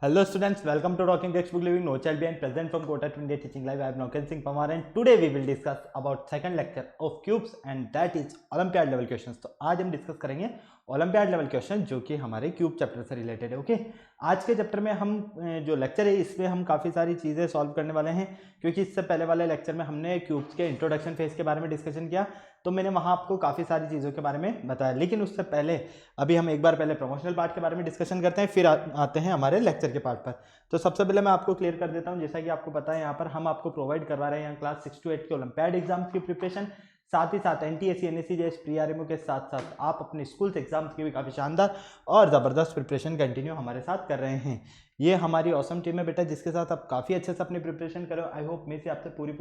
Hello students, welcome to Talking Textbook Living No Child Behind, present from Kota India Teaching Live. I am Nauken Singh Pamar and today we will discuss about second lecture of cubes and that is Olympiad level questions. तो आज हम discuss करेंगे olympiad level question जो कि हमारे cube chapter से related है। Okay, आज के चैप्टर में हम जो लेक्चर है इसमें हम काफ़ी सारी चीज़ें सॉल्व करने वाले हैं, क्योंकि इससे पहले वाले लेक्चर में हमने क्यूब्स के इंट्रोडक्शन फेज के बारे में डिस्कशन किया, तो मैंने वहाँ आपको काफ़ी सारी चीज़ों के बारे में बताया। लेकिन उससे पहले अभी हम एक बार पहले प्रमोशनल पार्ट के बारे में डिस्कशन करते हैं, फिर आते हैं हमारे लेक्चर के पार्ट पर। तो सबसे पहले मैं आपको क्लियर कर देता हूँ, जैसा कि आपको पता है यहाँ पर हम आपको प्रोवाइड करवा रहे हैं यहाँ क्लास 6 to 8 के ओलंपियाड एग्जाम्स की प्रिपरेशन, साथ ही साथ NTSC NSC JS pre RMO के साथ साथ आप अपने स्कूल से एग्जाम्स की भी काफ़ी शानदार और ज़बरदस्त प्रिपरेशन कंटिन्यू हमारे साथ कर रहे हैं। ये हमारी ऑसम टीम है बेटा, जिसके साथ आप काफ़ी अच्छे से अपनी प्रिपरेशन करो। आई होप मैं से आपसे पूरी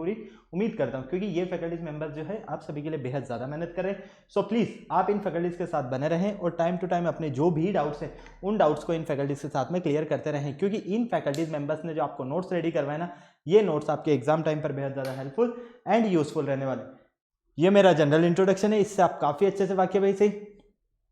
उम्मीद करता हूँ, क्योंकि ये फैकल्टीज मेंबर्स जो है आप सभी के लिए बेहद ज़्यादा मेहनत कर रहे हैं। सो प्लीज़ आप इन फैकल्टीज़ के साथ बने रहें और टाइम टू टाइम अपने जो भी डाउट्स हैं उन डाउट्स को इन फैकल्टीज़ के साथ में क्लियर करते रहें, क्योंकि इन फैकल्टीज मेंबर्स ने जो आपको नोट्स रेडी करवाए ना, ये नोट्स आपके एग्जाम टाइम पर बेहद ज़्यादा हेल्पफुल एंड यूजफुल रहने वाले। ये मेरा जनरल इंट्रोडक्शन है, इससे आप काफ़ी अच्छे से वाकिफ भाई से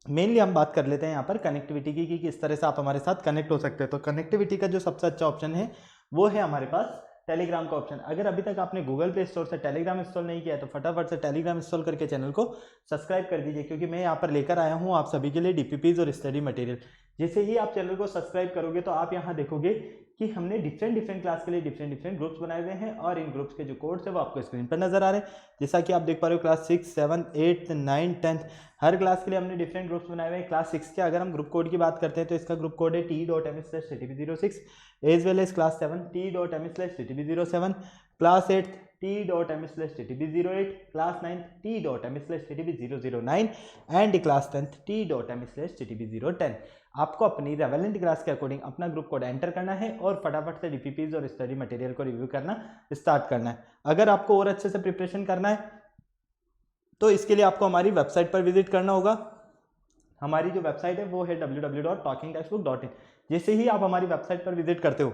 मेनली हम बात कर लेते हैं यहाँ पर कनेक्टिविटी की, कि किस तरह से आप हमारे साथ कनेक्ट हो सकते हैं। तो कनेक्टिविटी का जो सबसे अच्छा ऑप्शन है वो है हमारे पास टेलीग्राम का ऑप्शन। अगर अभी तक आपने गूगल प्ले स्टोर से टेलीग्राम इंस्टॉल नहीं किया है तो फटाफट से टेलीग्राम इंस्टॉल करके चैनल को सब्सक्राइब कर दीजिए, क्योंकि मैं यहाँ पर लेकर आया हूँ आप सभी के लिए डीपीपीज और स्टडी मटेरियल। जैसे ही आप चैनल को सब्सक्राइब करोगे तो आप यहाँ देखोगे कि हमने डिफरेंट क्लास के लिए डिफरेंट ग्रुप्स बनाए हुए हैं और इन ग्रुप्स के जो कोड्स है वो आपको स्क्रीन पर नजर आ रहे हैं। जैसा कि आप देख पा रहे हो क्लास 6, 7, 8, 9, 10 हर क्लास के लिए हमने डिफरेंट ग्रुप्स बनाए हुए हैं। क्लास 6 के अगर हम ग्रुप कोड की बात करते हैं तो इसका ग्रुप कोड है t.ms/ctp06, as well as class 7 t.ms/ctp07, class 8 t.ms/ctp08, class 9 t.ms/ctp009 and class 10 t.ms/ctp010। आपको अपनी रेवेलेंट क्लास के अकॉर्डिंग अपना ग्रुप कोड एंटर करना है और फटाफट से डीपीपीज और स्टडी मटेरियल को रिव्यू करना स्टार्ट करना है। अगर आपको और अच्छे से प्रिपरेशन करना है तो इसके लिए आपको हमारी वेबसाइट पर विजिट करना होगा। हमारी जो वेबसाइट है वो है www.talkingtextbook.in। जैसे ही आप हमारी वेबसाइट पर विजिट करते हो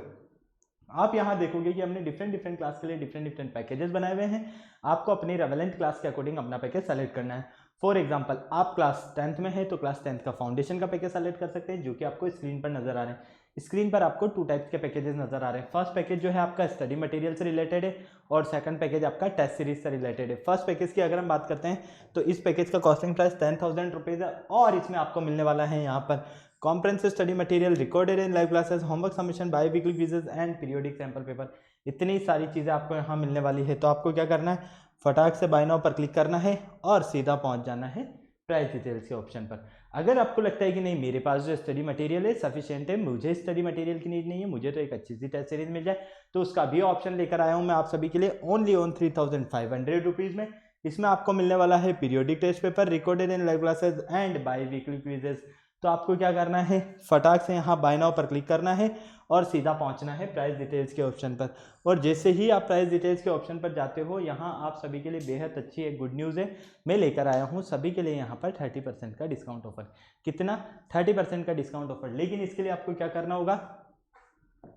आप यहाँ देखोगे कि हमने डिफरेंट क्लास के लिए डिफरेंट पैकेजेस बनाए हुए हैं। आपको अपनी रेवेलेंट क्लास के अकॉर्डिंग अपना पैकेज सेलेक्ट करना है। फॉर एग्जांपल आप क्लास 10th में है तो क्लास 10th का फाउंडेशन का पैकेज सेलेक्ट कर सकते हैं, जो कि आपको स्क्रीन पर नजर आ रहे हैं। स्क्रीन पर आपको 2 टाइप्स के पैकेजेस नजर आ रहे हैं। फर्स्ट पैकेज जो है आपका स्टडी मटेरियल से रिलेटेड है और सेकंड पैकेज आपका टेस्ट सीरीज से रिलेटेड है। फर्स्ट पैकेज की अगर हम बात करते हैं तो इस पैकेज का कॉस्टिंग प्राइस 10,000 रुपीज़ है और इसमें आपको मिलने वाला है यहाँ पर comprehensive study material, recorded in live classes, homework submission, by weekly quizzes and periodic sample paper. इतनी सारी चीज़ें आपको यहाँ मिलने वाली है। तो आपको क्या करना है, फटाक से बाय नाउ पर क्लिक करना है और सीधा पहुँच जाना है प्राइस डिटेल्स के ऑप्शन पर। अगर आपको लगता है कि नहीं मेरे पास जो स्टडी मटेरियल है सफिशिएंट है, मुझे स्टडी मटेरियल की नीड नहीं है, मुझे तो एक अच्छी सी टेस्ट सीरीज मिल जाए, तो उसका भी ऑप्शन लेकर आया हूँ मैं आप सभी के लिए ओनली ऑन 3,500 रुपीज़ में। इसमें आपको मिलने वाला है periodic test paper, recorded in live classes and biweekly quizzes. तो आपको क्या करना है, फटाक से यहाँ बाय नाउ पर क्लिक करना है और सीधा पहुँचना है प्राइस डिटेल्स के ऑप्शन पर। और जैसे ही आप प्राइस डिटेल्स के ऑप्शन पर जाते हो, यहाँ आप सभी के लिए बेहद अच्छी एक गुड न्यूज़ है, मैं लेकर आया हूँ सभी के लिए यहाँ पर 30% का डिस्काउंट ऑफर। कितना? 30% का डिस्काउंट ऑफर। लेकिन इसके लिए आपको क्या करना होगा,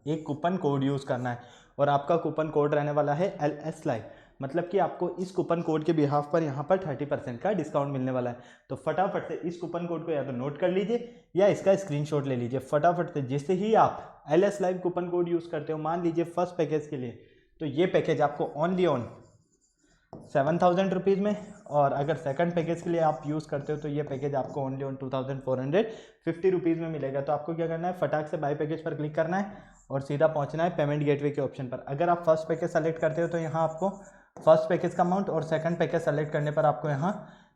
एक कूपन कोड यूज़ करना है और आपका कूपन कोड रहने वाला है LS लाइव। मतलब कि आपको इस कूपन कोड के बिहाफ पर यहाँ पर 30% का डिस्काउंट मिलने वाला है। तो फटाफट से इस कूपन कोड को या तो नोट कर लीजिए या इसका स्क्रीनशॉट ले लीजिए फटाफट से। जैसे ही आप LS live coupon code use करते हो, मान लीजिए फर्स्ट पैकेज के लिए, तो ये पैकेज आपको ओनली ऑन 7,000 रुपीज़ में, और अगर सेकंड पैकेज के लिए आप यूज़ करते हो तो ये पैकेज आपको ओनली ऑन 2,450 रुपीज़ में मिलेगा। तो आपको क्या करना है, फटाक से बाय पैकेज पर क्लिक करना है और सीधा पहुंचना है पेमेंट गेटवे के ऑप्शन पर। अगर आप फर्स्ट पैकेज सेलेक्ट करते हो तो यहाँ आपको फर्स्ट पैकेज का अमाउंट और सेकंड पैकेज सेलेक्ट करने पर आपको यहाँ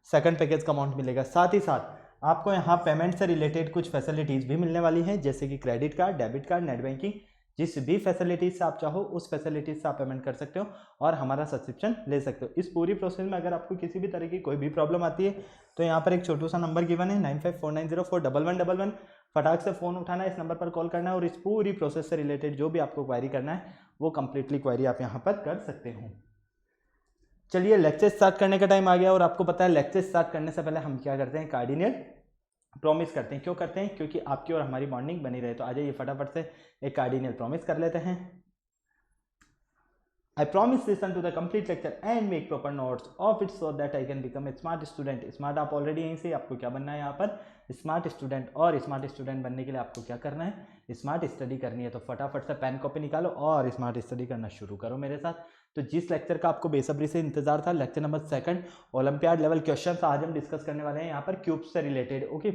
सेकंड पैकेज का अमाउंट मिलेगा। साथ ही साथ आपको यहाँ पेमेंट से रिलेटेड कुछ फैसिलिटीज़ भी मिलने वाली हैं, जैसे कि credit card, debit card, net banking. जिस भी फैसिलिटीज से आप चाहो उस फैसिलिटीज से आप पेमेंट कर सकते हो और हमारा सब्सक्रिप्शन ले सकते हो। इस पूरी प्रोसेस में अगर आपको किसी भी तरह की कोई भी प्रॉब्लम आती है तो यहाँ पर एक छोटू सा नंबर गिवन है 9549041111। फटाक से फ़ोन उठाना है, इस नंबर पर कॉल करना है और इस पूरी प्रोसेस से रिलेटेड जो भी आपको क्वारी करना है वो कंप्लीटली क्वारी आप यहाँ पर कर सकते हो। चलिए लेक्चर स्टार्ट करने का टाइम आ गया और आपको पता है लेक्चर स्टार्ट करने से पहले हम क्या करते हैं, कार्डिनल प्रॉमिस करते हैं। क्यों करते हैं? क्योंकि आपकी और हमारी बॉन्डिंग बनी रहे। तो आ जाइए फटाफट से एक कार्डिनल प्रॉमिस कर लेते हैं। I promise listen to the complete lecture and make proper notes of it so that I can become a smart student. Smart आप ऑलरेडी यहीं से, आपको क्या बनना है यहाँ पर स्मार्ट स्टूडेंट, और स्मार्ट स्टूडेंट बनने के लिए आपको क्या करना है, स्मार्ट स्टडी करनी है। तो फटाफट से पेन कॉपी निकालो और स्मार्ट स्टडी करना शुरू करो मेरे साथ। तो जिस लेक्चर का आपको बेसब्री से इंतजार था, lecture number 2 olympiad level question आज हम डिस्कस करने वाले हैं यहाँ पर क्यूब से रिलेटेड। ओके,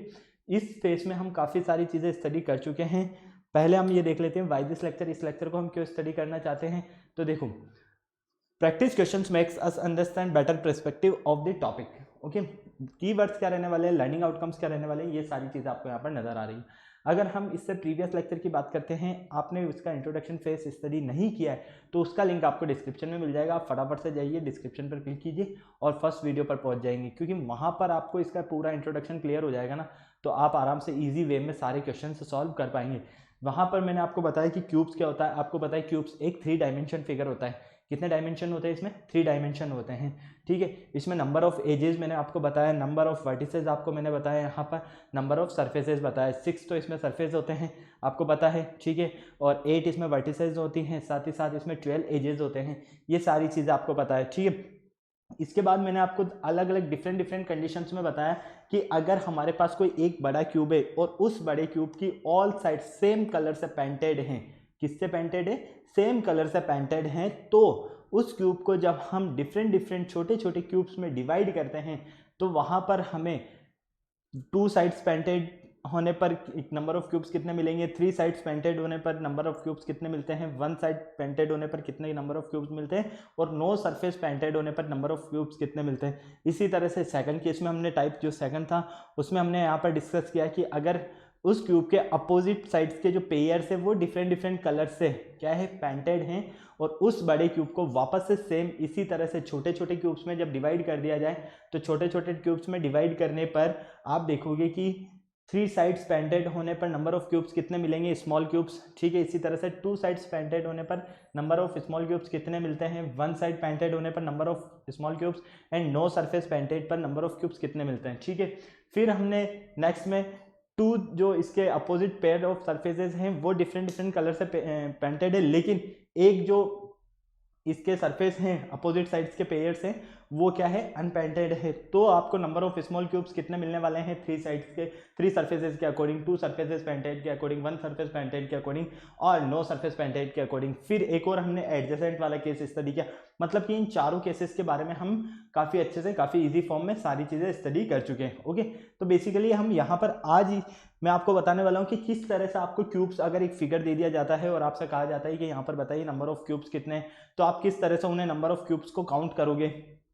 इस फेज में हम काफ़ी सारी चीज़ें स्टडी कर चुके हैं। पहले हम ये देख लेते हैं वाई दिस लेक्चर, इस लेक्चर को हम क्यों स्टडी करना चाहते हैं। तो देखो, practice questions makes us understand better perspective of the topic. Okay, keywords क्या रहने वाले हैं, लर्निंग आउटकम्स क्या रहने वाले हैं, ये सारी चीज़ें आपको यहाँ पर नजर आ रही है। अगर हम इससे प्रीवियस लेक्चर की बात करते हैं, आपने उसका इंट्रोडक्शन फेज स्टडी नहीं किया है तो उसका लिंक आपको डिस्क्रिप्शन में मिल जाएगा। आप फटाफट से जाइए, डिस्क्रिप्शन पर क्लिक कीजिए और फर्स्ट वीडियो पर पहुंच जाएंगे, क्योंकि वहाँ पर आपको इसका पूरा इंट्रोडक्शन क्लियर हो जाएगा ना, तो आप आराम से ईजी वे में सारे क्वेश्चन सॉल्व कर पाएंगे। वहाँ पर मैंने आपको बताया कि क्यूब्स क्या होता है, आपको बताया क्यूब्स एक 3 डायमेंशन फिगर होता है। कितने डायमेंशन होते हैं इसमें, 3 डायमेंशन होते हैं। ठीक है, इसमें नंबर ऑफ एजेस मैंने आपको बताया, नंबर ऑफ वर्टिसेस आपको मैंने बताया, यहाँ पर नंबर ऑफ सरफेसेस बताया। 6 तो इसमें सरफेस होते हैं आपको पता है, ठीक है, और 8 इसमें वर्टिसेस होती हैं, साथ ही साथ इसमें 12 एजेस होते हैं। ये सारी चीज़ें आपको पता है, ठीक है। इसके बाद मैंने आपको अलग अलग डिफरेंट कंडीशंस में बताया कि अगर हमारे पास कोई एक बड़ा क्यूब है और उस बड़े क्यूब की ऑल साइड सेम कलर से पेंटेड हैं, किससे पेंटेड है, सेम कलर से पेंटेड हैं, तो उस क्यूब को जब हम डिफरेंट छोटे छोटे क्यूब्स में डिवाइड करते हैं तो वहाँ पर हमें 2 साइड्स पेंटेड होने पर नंबर ऑफ क्यूब्स कितने मिलेंगे, 3 साइड्स पेंटेड होने पर नंबर ऑफ क्यूब्स कितने मिलते हैं, 1 साइड पेंटेड होने पर कितने नंबर ऑफ क्यूब्स मिलते हैं, और नो सरफेस पेंटेड होने पर नंबर ऑफ क्यूब्स कितने मिलते हैं। इसी तरह से सेकंड केस में हमने टाइप जो सेकंड था उसमें हमने यहाँ पर डिस्कस किया कि अगर उस क्यूब के अपोजिट साइड्स के जो पेयर्स है वो डिफरेंट कलर से क्या है, पेंटेड हैं, और उस बड़े क्यूब को वापस से सेम इसी तरह से छोटे छोटे क्यूब्स में जब डिवाइड कर दिया जाए, तो छोटे छोटे क्यूब्स में डिवाइड करने पर आप देखोगे कि 3 साइड्स पेंटेड होने पर नंबर ऑफ क्यूब्स कितने मिलेंगे, स्मॉल क्यूब्स, ठीक है। इसी तरह से 2 साइड्स पेंटेड होने पर नंबर ऑफ स्मॉल क्यूब्स कितने मिलते हैं, 1 साइड पेंटेड होने पर number of small cubes, and no surface painted पर नंबर ऑफ क्यूब्स कितने मिलते हैं, ठीक है। फिर हमने नेक्स्ट में 2 जो इसके अपोजिट पेयर ऑफ सरफेसेस हैं वो डिफरेंट कलर से पेंटेड है, लेकिन एक जो इसके सरफेस हैं अपोजिट साइड्स के पेयर्स हैं वो क्या है, अनपेंटेड है। तो आपको नंबर ऑफ स्मॉल क्यूब्स कितने मिलने वाले हैं, 3 साइड्स के 3 सरफेसेस के अकॉर्डिंग, 2 सरफेसेस पेंटेड के अकॉर्डिंग, 1 सरफेस पेंटेड के अकॉर्डिंग, और नो सरफेस पेंटेड के अकॉर्डिंग। फिर एक और हमने एडजेसेंट वाला केस स्टडी किया, मतलब कि इन चारों केसेस के बारे में हम काफ़ी अच्छे से काफ़ी ईजी फॉर्म में सारी चीज़ें स्टडी कर चुके हैं। ओके, तो बेसिकली हम यहाँ पर आज ही मैं आपको बताने वाला हूँ कि किस तरह से आपको क्यूब्स, अगर एक फिगर दे दिया जाता है और आपसे कहा जाता है कि यहाँ पर बताइए नंबर ऑफ क्यूब्स कितने हैं, तो आप किस तरह से उन्हें नंबर ऑफ क्यूब्स को काउंट करोगे,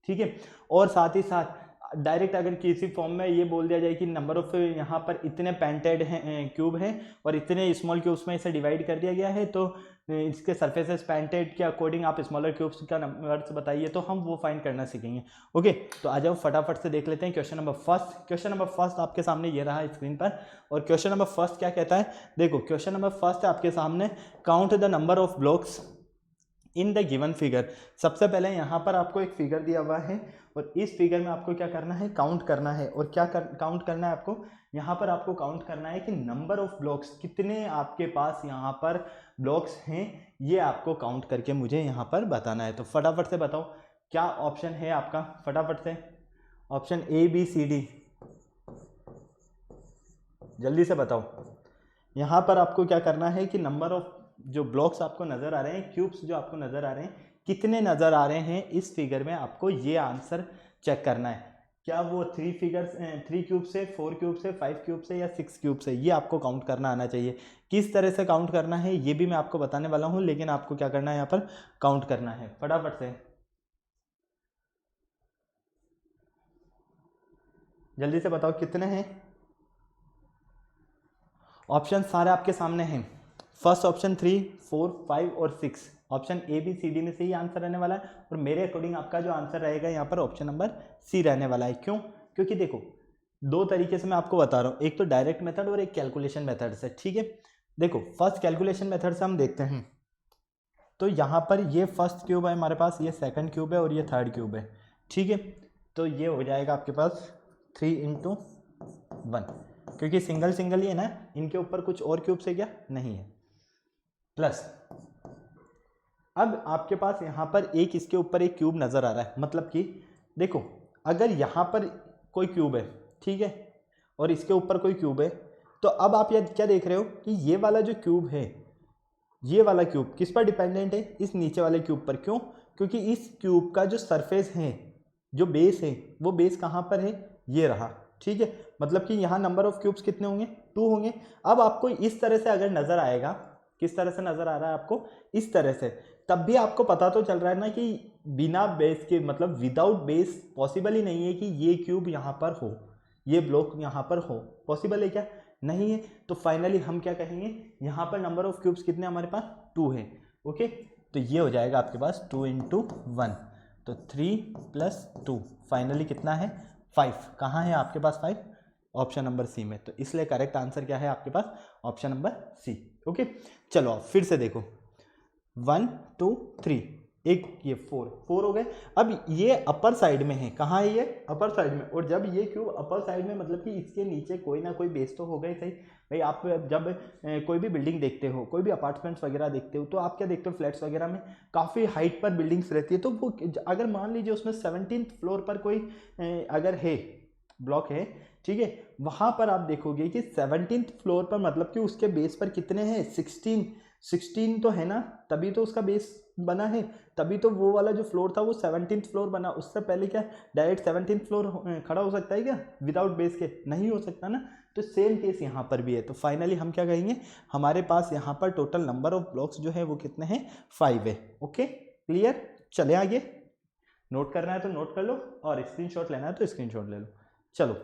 ठीक है। और साथ ही साथ डायरेक्ट अगर किसी फॉर्म में ये बोल दिया जाए कि नंबर ऑफ यहाँ पर इतने पेंटेड हैं क्यूब हैं और इतने स्मॉल क्यूब्स में इसे डिवाइड कर दिया गया है, तो इसके सरफेसेस पेंटेड के अकॉर्डिंग आप स्मॉलर क्यूब्स का नंबर्स बताइए, तो हम वो फाइंड करना सीखेंगे। ओके, तो आ जाओ फटाफट से देख लेते हैं question number first. Question number first आपके सामने ये रहा स्क्रीन पर, और क्वेश्चन नंबर फर्स्ट क्या कहता है, देखो क्वेश्चन नंबर फर्स्ट आपके सामने, count the number of blocks in the given figure. सबसे पहले यहाँ पर आपको एक फिगर दिया हुआ है और इस फिगर में आपको क्या करना है, काउंट करना है। और क्या काउंट करना है आपको, यहाँ पर आपको काउंट करना है कि नंबर ऑफ ब्लॉक्स कितने आपके पास यहाँ पर ब्लॉक्स हैं, ये आपको काउंट करके मुझे यहाँ पर बताना है। तो फटाफट से बताओ क्या ऑप्शन है आपका, फटाफट से option A B C D, जल्दी से बताओ। यहाँ पर आपको क्या करना है कि नंबर ऑफ जो ब्लॉक्स आपको नजर आ रहे हैं, क्यूब्स जो आपको नजर आ रहे हैं, कितने नजर आ रहे हैं इस फिगर में, आपको ये आंसर चेक करना है। क्या वो 3 क्यूब से, 4 क्यूब से, 5 क्यूब से या 6 क्यूब से, ये आपको काउंट करना आना चाहिए। किस तरह से काउंट करना है ये भी मैं आपको बताने वाला हूँ, लेकिन आपको क्या करना है, यहाँ पर काउंट करना है। फटाफट से जल्दी से बताओ कितने हैं। ऑप्शन सारे आपके सामने हैं, फर्स्ट ऑप्शन 3, 4, 5 और 6, option A B C D में से ही आंसर रहने वाला है, और मेरे अकॉर्डिंग आपका जो आंसर रहेगा यहाँ पर ऑप्शन नंबर सी रहने वाला है। क्यों, क्योंकि देखो 2 तरीके से मैं आपको बता रहा हूँ, एक तो डायरेक्ट मेथड और एक कैलकुलेशन मेथड से, ठीक है। देखो फर्स्ट कैलकुलेशन मेथड से हम देखते हैं, तो यहाँ पर ये फर्स्ट क्यूब है हमारे पास, ये सेकंड क्यूब है और ये थर्ड क्यूब है, ठीक है। तो ये हो जाएगा आपके पास 3 × 1, क्योंकि सिंगल सिंगल ही है ना, इनके ऊपर कुछ और क्यूब्स है क्या, नहीं है, प्लस अब आपके पास यहाँ पर एक इसके ऊपर एक क्यूब नज़र आ रहा है, मतलब कि देखो अगर यहाँ पर कोई क्यूब है, ठीक है, और इसके ऊपर कोई क्यूब है, तो अब आप ये क्या देख रहे हो कि ये वाला जो क्यूब है, ये वाला क्यूब किस पर डिपेंडेंट है, इस नीचे वाले क्यूब पर। क्यों? क्योंकि इस क्यूब का जो सरफेस है, जो बेस है, वो बेस कहाँ पर है, ये रहा, ठीक है। मतलब कि यहाँ नंबर ऑफ क्यूब्स कितने होंगे, 2 होंगे। अब आपको इस तरह से अगर नजर आएगा, किस तरह से नजर आ रहा है आपको, इस तरह से, तब भी आपको पता तो चल रहा है ना कि बिना बेस के, मतलब विदाउट बेस पॉसिबल ही नहीं है कि ये क्यूब यहाँ पर हो, ये ब्लॉक यहाँ पर हो। पॉसिबल है क्या? नहीं है। तो फाइनली हम क्या कहेंगे, यहाँ पर नंबर ऑफ क्यूब्स कितने हमारे पास, 2 है। ओके, तो ये हो जाएगा आपके पास 2 × 1, तो 3 + 2, फाइनली कितना है, 5। कहाँ है आपके पास 5? ऑप्शन नंबर सी में। तो इसलिए करेक्ट आंसर क्या है आपके पास, ऑप्शन नंबर सी। ओके, चलो आप फिर से देखो, 1 2 3, एक ये 4 हो गए। अब ये अपर साइड में है, कहाँ है ये, अपर साइड में। और जब ये क्यूब अपर साइड में, मतलब कि इसके नीचे कोई ना कोई बेस तो होगा ही सही। भाई आप जब कोई भी बिल्डिंग देखते हो, कोई भी अपार्टमेंट्स वगैरह देखते हो, तो आप क्या देखते हो, फ्लैट्स वगैरह में काफ़ी हाइट पर बिल्डिंग्स रहती है। तो वो अगर मान लीजिए उसमें 17th फ्लोर पर कोई अगर है, ब्लॉक है, ठीक है, वहाँ पर आप देखोगे कि 17th फ्लोर पर, मतलब कि उसके बेस पर कितने हैं, 16 तो है ना, तभी तो उसका बेस बना है, तभी तो वो वाला जो फ्लोर था वो 17th फ्लोर बना। उससे पहले क्या डायरेक्ट 17th फ्लोर खड़ा हो सकता है क्या विदाउट बेस के? नहीं हो सकता ना। तो सेम केस यहाँ पर भी है। तो फाइनली हम क्या कहेंगे, हमारे पास यहाँ पर टोटल नंबर ऑफ ब्लॉक्स जो है वो कितने हैं, 5 है। Okay, clear. चले आगे, नोट करना है तो नोट कर लो, और स्क्रीनशॉट लेना है तो स्क्रीनशॉट ले लो। चलो,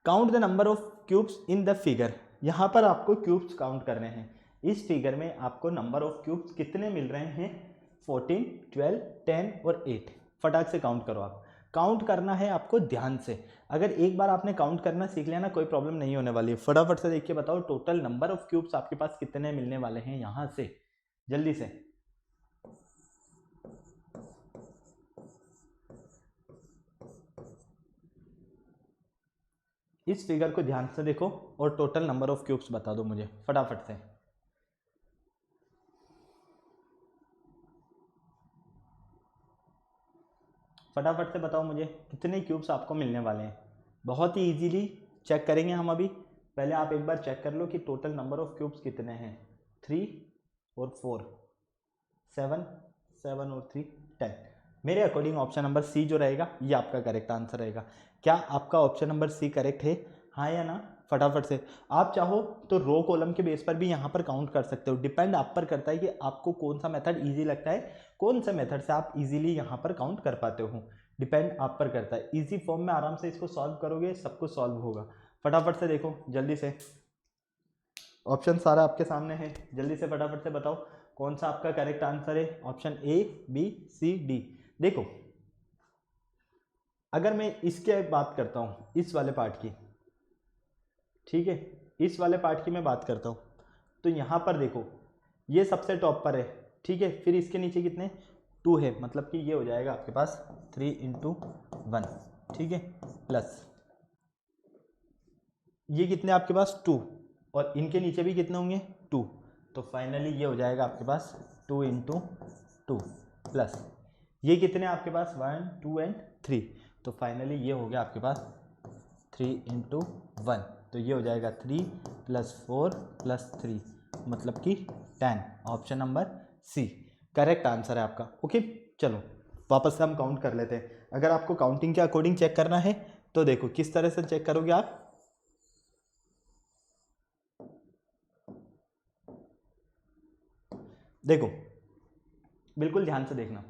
count the number of cubes in the figure. यहाँ पर आपको क्यूब्स काउंट करने हैं। इस फिगर में आपको नंबर ऑफ क्यूब्स कितने मिल रहे हैं, 14 12 10 और 8। फटाक से काउंट करो। आप काउंट करना है आपको ध्यान से। अगर एक बार आपने काउंट करना सीख लिया ना, कोई प्रॉब्लम नहीं होने वाली है। फटाफट से देख के बताओ टोटल नंबर ऑफ क्यूब्स आपके पास कितने मिलने वाले हैं यहाँ से, जल्दी से। इस फिगर को ध्यान से देखो और टोटल नंबर ऑफ क्यूब्स बता दो मुझे फटाफट से। फटाफट से बताओ मुझे कितने क्यूब्स आपको मिलने वाले हैं। बहुत ही इजीली चेक करेंगे हम अभी। पहले आप एक बार चेक कर लो कि टोटल नंबर ऑफ क्यूब्स कितने हैं। 3 और 4, 7, 7 और 3, 10। मेरे अकॉर्डिंग ऑप्शन नंबर सी जो रहेगा ये आपका करेक्ट आंसर रहेगा। क्या आपका ऑप्शन नंबर सी करेक्ट है, हाँ या ना? फटाफट से। आप चाहो तो रो कॉलम के बेस पर भी यहाँ पर काउंट कर सकते हो। डिपेंड आप पर करता है कि आपको कौन सा मेथड इजी लगता है, कौन से मेथड से आप इजीली यहाँ पर काउंट कर पाते हो। डिपेंड आप पर करता है। इजी फॉर्म में आराम से इसको सॉल्व करोगे, सब कुछ सॉल्व होगा। फटाफट से देखो जल्दी से, ऑप्शन सारा आपके सामने है। जल्दी से फटाफट से बताओ कौन सा आपका करेक्ट आंसर है। Option A, B, C, D. देखो अगर मैं इसके बात करता हूँ, इस वाले पार्ट की, ठीक है, इस वाले पार्ट की मैं बात करता हूँ, तो यहाँ पर देखो ये सबसे टॉप पर है, ठीक है। फिर इसके नीचे कितने, 2 है, मतलब कि ये हो जाएगा आपके पास 3 × 1, ठीक है, प्लस ये कितने आपके पास 2, और इनके नीचे भी कितने होंगे 2। तो फाइनली ये हो जाएगा आपके पास 2 × 2 प्लस ये कितने आपके पास 1 2 एंड 3। तो फाइनली ये हो गया आपके पास 3 × 1। तो ये हो जाएगा 3 + 4 + 3, मतलब कि 10। Option number C correct answer है आपका। ओके, चलो वापस से हम काउंट कर लेते हैं। अगर आपको काउंटिंग के अकॉर्डिंग चेक करना है तो देखो किस तरह से चेक करोगे आप। देखो बिल्कुल ध्यान से देखना,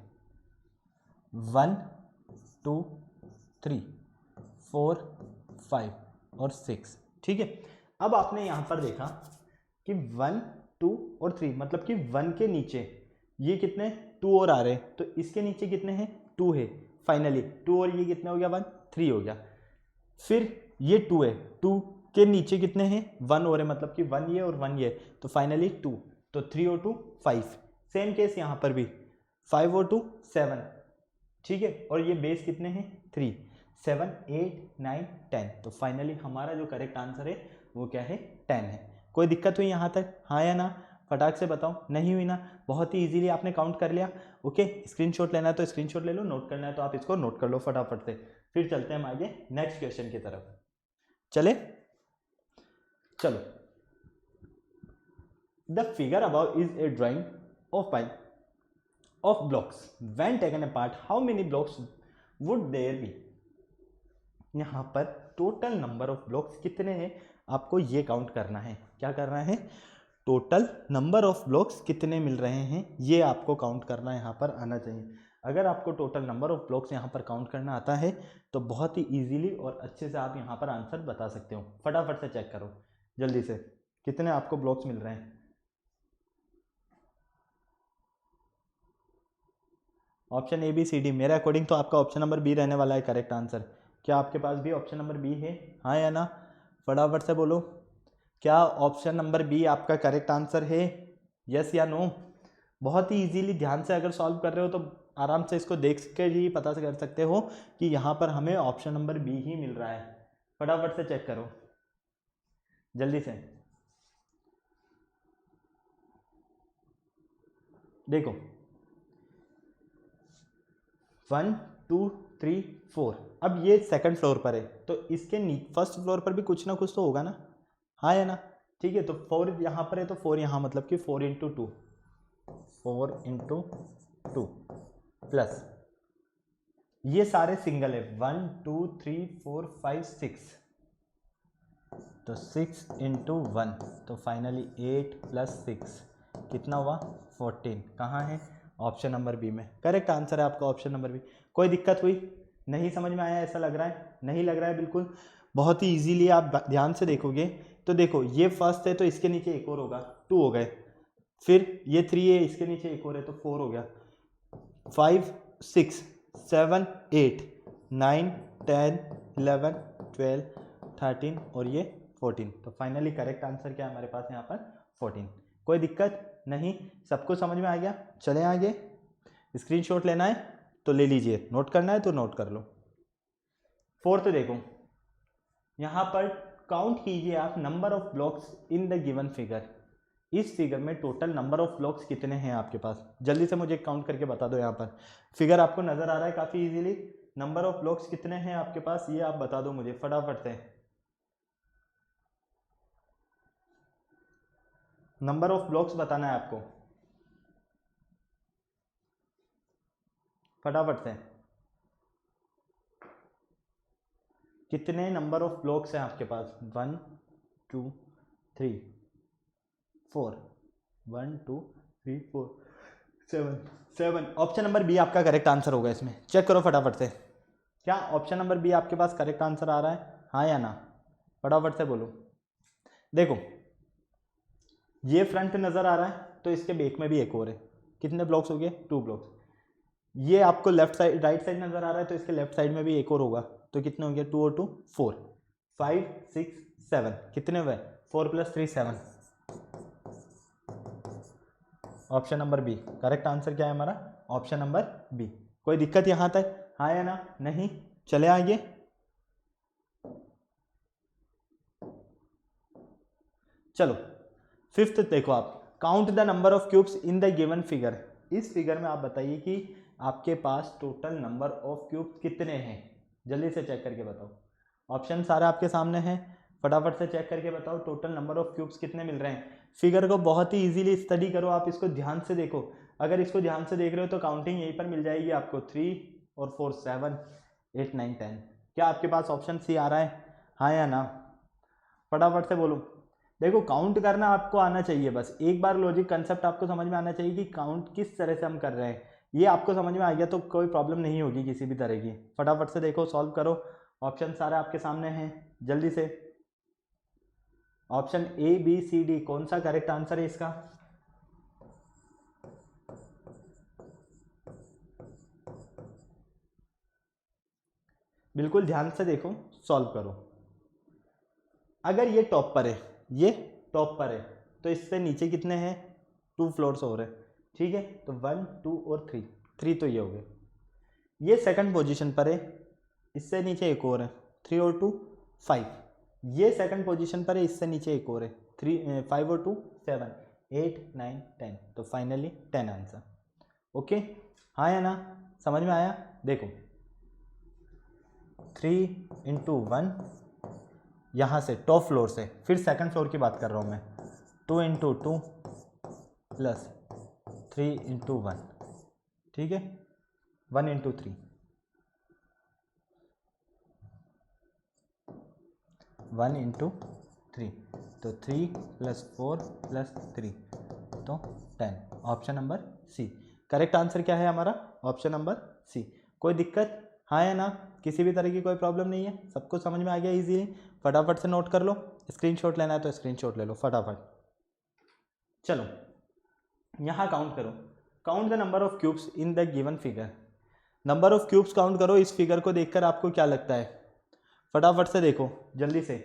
1 2 3 4 5 और 6, ठीक है। अब आपने यहाँ पर देखा कि 1 2 और 3, मतलब कि 1 के नीचे ये कितने 2 और आ रहे हैं, तो इसके नीचे कितने हैं 2 है। फाइनली 2 और ये कितने हो गया 1, 3 हो गया। फिर ये 2 है, 2 के नीचे कितने हैं 1 और है, मतलब कि 1 ये और 1 ये, तो फाइनली 2। तो 3 और 2 5। सेम केस यहाँ पर भी 5 और 2 7, ठीक है। और ये बेस कितने हैं 3, 7 8 9 10। तो फाइनली हमारा जो करेक्ट आंसर है वो क्या है 10 है। कोई दिक्कत हुई यहाँ तक, हाँ या ना? फटाक से बताओ, नहीं हुई ना? बहुत ही इजीली आपने काउंट कर लिया। ओके, स्क्रीनशॉट लेना है तो स्क्रीनशॉट ले लो, नोट करना है तो आप इसको नोट कर लो फटाफट से। फिर चलते हैं हम आगे नेक्स्ट क्वेश्चन की तरफ। चले, चलो। The figure above is a drawing of pile of blocks when taken apart how many blocks would there be. यहाँ पर टोटल नंबर ऑफ ब्लॉक्स कितने हैं आपको ये काउंट करना है। क्या करना है? टोटल नंबर ऑफ ब्लॉक्स कितने मिल रहे हैं ये आपको काउंट करना यहाँ पर आना चाहिए। अगर आपको टोटल नंबर ऑफ ब्लॉक्स यहाँ पर काउंट करना आता है तो बहुत ही इजीली और अच्छे से आप यहाँ पर आंसर बता सकते हो। फटाफट से चेक करो जल्दी से, कितने आपको ब्लॉक्स मिल रहे हैं। Option A B C D, मेरे अकॉर्डिंग तो आपका ऑप्शन नंबर बी रहने वाला है करेक्ट आंसर। क्या आपके पास भी ऑप्शन नंबर बी है? हाँ या ना? फटाफट से बोलो, क्या ऑप्शन नंबर बी आपका करेक्ट आंसर है? यस या नो? बहुत ही इजीली ध्यान से अगर सॉल्व कर रहे हो तो आराम से इसको देख के ही पता कर सकते हो कि यहाँ पर हमें ऑप्शन नंबर बी ही मिल रहा है। फटाफट से चेक करो जल्दी से। देखो 1 2 3 4, अब ये सेकंड फ्लोर पर है तो इसके फर्स्ट फ्लोर पर भी कुछ ना कुछ तो होगा ना? हाँ या ना? ठीक है, तो 4 यहाँ पर है तो 4 यहाँ, मतलब कि 4 इंटू 2, 4 इंटू 2 प्लस ये सारे सिंगल है 1 2 3 4 5 6, तो 6 इंटू 1, तो फाइनली 8 प्लस 6 कितना हुआ? 14। कहाँ है? ऑप्शन नंबर बी में। करेक्ट आंसर है आपका ऑप्शन नंबर बी। कोई दिक्कत हुई? नहीं समझ में आया ऐसा लग रहा है? नहीं लग रहा है बिल्कुल। बहुत ही इजीली आप ध्यान से देखोगे तो देखो ये फर्स्ट है तो इसके नीचे एक और होगा, 2 हो गए। फिर ये 3 है, इसके नीचे एक और है तो 4 हो गया। 5 6 7 8 9 10 11 12 13 और ये 14, तो फाइनली करेक्ट आंसर क्या है हमारे पास यहाँ पर? 14। कोई दिक्कत नहीं? सबको समझ में आ गया? चलें आगे। स्क्रीनशॉट लेना है तो ले लीजिए, नोट करना है तो नोट कर लो। फोर्थ देखो, यहाँ पर काउंट कीजिए आप number of blocks in the given figure. इस फिगर में टोटल नंबर ऑफ ब्लॉक्स कितने हैं आपके पास? जल्दी से मुझे काउंट करके बता दो। यहाँ पर फिगर आपको नजर आ रहा है काफी इजीली। नंबर ऑफ ब्लॉक्स कितने हैं आपके पास ये आप बता दो मुझे फटाफट से। नंबर ऑफ ब्लॉक्स बताना है आपको फटाफट से। कितने नंबर ऑफ ब्लॉक्स हैं आपके पास? 1 2 3 4, 1 2 3 4 7। ऑप्शन नंबर बी आपका करेक्ट आंसर होगा इसमें। चेक करो फटाफट से, क्या ऑप्शन नंबर बी आपके पास करेक्ट आंसर आ रहा है? हाँ या ना? फटाफट से बोलो। देखो ये फ्रंट नजर आ रहा है तो इसके बैक में भी एक और है। कितने ब्लॉक्स हो गए? 2 ब्लॉक्स। ये आपको लेफ्ट साइड राइट साइड नजर आ रहा है तो इसके लेफ्ट साइड में भी एक और होगा, तो कितने हो गए? 2 और 2 4, 5 6 7, कितने हुए? 4 + 3 7। Option number B correct answer क्या है हमारा? Option number B. कोई दिक्कत यहाँ तक? हाँ या ना? नहीं? चले आगे। चलो फिफ्थ देखो आप, count the number of cubes in the given figure. इस फिगर में आप बताइए कि आपके पास टोटल नंबर ऑफ क्यूब्स कितने हैं। जल्दी से चेक करके बताओ। ऑप्शन सारे आपके सामने हैं, फटाफट से चेक करके बताओ टोटल नंबर ऑफ क्यूब्स कितने मिल रहे हैं। फिगर को बहुत ही इजीली स्टडी करो, आप इसको ध्यान से देखो। अगर इसको ध्यान से देख रहे हो तो काउंटिंग यहीं पर मिल जाएगी आपको। 3 और 4 7 8 9 10। क्या आपके पास ऑप्शन सी आ रहा है? हाँ या ना? फटाफट से बोलो। देखो काउंट करना आपको आना चाहिए, बस एक बार लॉजिक कंसेप्ट आपको समझ में आना चाहिए कि काउंट किस तरह से हम कर रहे हैं। ये आपको समझ में आ गया तो कोई प्रॉब्लम नहीं होगी किसी भी तरह की। फटाफट से देखो, सॉल्व करो। ऑप्शन सारे आपके सामने हैं, जल्दी से। Option A B C D कौन सा करेक्ट आंसर है इसका? बिल्कुल ध्यान से देखो, सॉल्व करो। अगर ये टॉप पर है, ये टॉप पर है, तो इससे नीचे कितने हैं? 2 फ्लोर्स हो रहे हैं, ठीक है। तो 1 2 और 3 तो ये हो गए। ये सेकंड पोजीशन पर है, इससे नीचे एक और है, 3 और 2 5। ये सेकंड पोजीशन पर है, इससे नीचे एक और है, 5 और 2 7। 8 9 10, तो फाइनली 10 आंसर। ओके, हाँ या ना, समझ में आया? देखो 3 इंटू 1, यहाँ से टॉप फ्लोर से, फिर सेकंड फ्लोर की बात कर रहा हूँ मैं, 2 इंटू 2 प्लस 3 इंटू 1, ठीक है, 1 इंटू 3, 1 इंटू 3, तो 3 प्लस 4 प्लस 3, तो 10, option number C. Correct answer क्या है हमारा? Option number C. कोई दिक्कत, हाँ या ना? किसी भी तरह की कोई प्रॉब्लम नहीं है? सबको समझ में आ गया इजीली? फटाफट से नोट कर लो, स्क्रीनशॉट लेना है तो स्क्रीनशॉट ले लो फटाफट। चलो यहाँ काउंट करो, count the number of cubes in the given figure. Number of cubes count करो। इस फिगर को देखकर आपको क्या लगता है? फटाफट से देखो जल्दी से,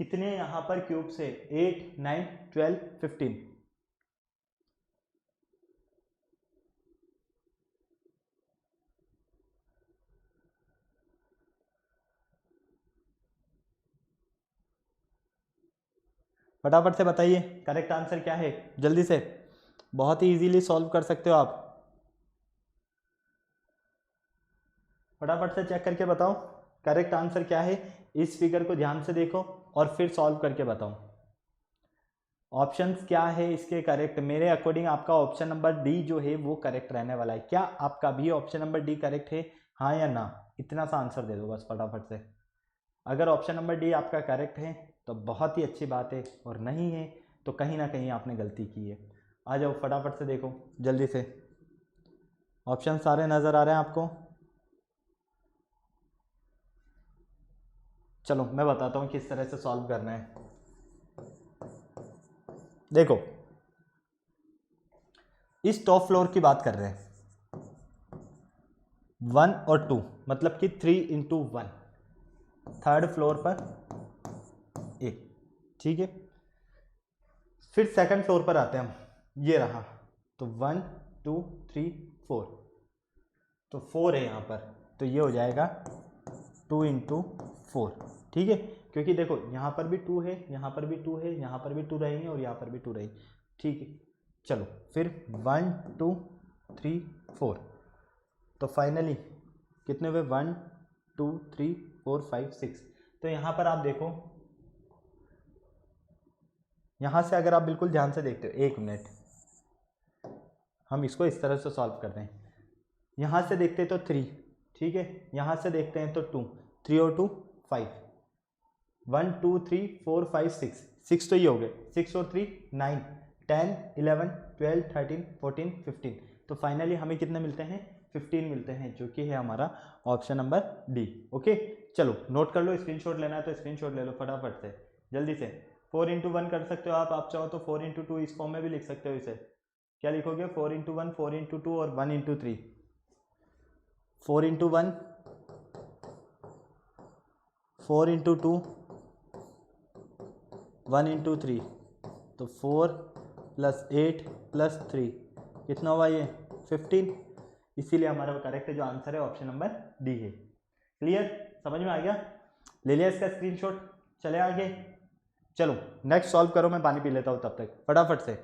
कितने यहाँ पर क्यूब्स है? 8 9 12 15। फटाफट से बताइए करेक्ट आंसर क्या है, जल्दी से, बहुत ही इजीली सॉल्व कर सकते हो आप। फटाफट से चेक करके बताओ करेक्ट आंसर क्या है। इस फिगर को ध्यान से देखो और फिर सॉल्व करके बताओ ऑप्शंस क्या है इसके करेक्ट। मेरे अकॉर्डिंग आपका ऑप्शन नंबर डी जो है वो करेक्ट रहने वाला है। क्या आपका भी ऑप्शन नंबर डी करेक्ट है, हाँ या ना? इतना सा आंसर दे दो बस फटाफट से। अगर ऑप्शन नंबर डी आपका करेक्ट है तो बहुत ही अच्छी बात है, और नहीं है तो कहीं ना कहीं आपने गलती की है। आ जाओ फटाफट से देखो जल्दी से, ऑप्शन सारे नज़र आ रहे हैं आपको? चलो मैं बताता हूँ किस तरह से सॉल्व करना है। देखो इस टॉप फ्लोर की बात कर रहे हैं, 1 और 2, मतलब कि 3 इंटू 1, थर्ड फ्लोर पर एक, ठीक है। फिर सेकंड फ्लोर पर आते हैं हम, ये रहा, तो 1 2 3 4, तो 4 है यहाँ पर, तो ये हो जाएगा 2 इंटू 4, ठीक है। क्योंकि देखो यहाँ पर भी 2 है, यहाँ पर भी 2 है, यहाँ पर भी 2 रहेंगे और यहाँ पर भी 2 रहेंगे, ठीक है। चलो फिर 1 2 3 4, तो फाइनली कितने हुए? 1 2 3 4 5 6। तो यहाँ पर आप देखो, यहाँ से अगर आप बिल्कुल ध्यान से देखते हो, एक मिनट, हम इसको इस तरह से सॉल्व करते हैं। यहाँ से देखते हैं तो 3, ठीक है, यहाँ से देखते हैं तो 2, 3 और 2 5, 1 2 3 4 5 6, 6 तो ये हो गए, 6 और 3 9 10 11 12 13 14 15, तो फाइनली हमें कितने मिलते हैं? 15 मिलते हैं, जो कि है हमारा ऑप्शन नंबर डी। ओके, चलो नोट कर लो, स्क्रीनशॉट लेना है तो स्क्रीनशॉट ले लो फटाफट से जल्दी से। 4 इंटू 1 कर सकते हो आप चाहो तो 4 इंटू 2 इस फॉर्म में भी लिख सकते हो इसे। क्या लिखोगे? 4 इंटू 1 4 इंटू 2 और 1 इंटू 3। 4 इंटू 1 4 इंटू 2 1 इंटू 3, तो 4 प्लस 8 प्लस 3, कितना हुआ ये? 15। इसीलिए हमारा करेक्ट जो आंसर है ऑप्शन नंबर डी है। क्लियर, समझ में आ गया? ले लिया इसका स्क्रीनशॉट, चले आगे। चलो नेक्स्ट सॉल्व करो, मैं पानी पी लेता हूँ तब तक फटाफट से।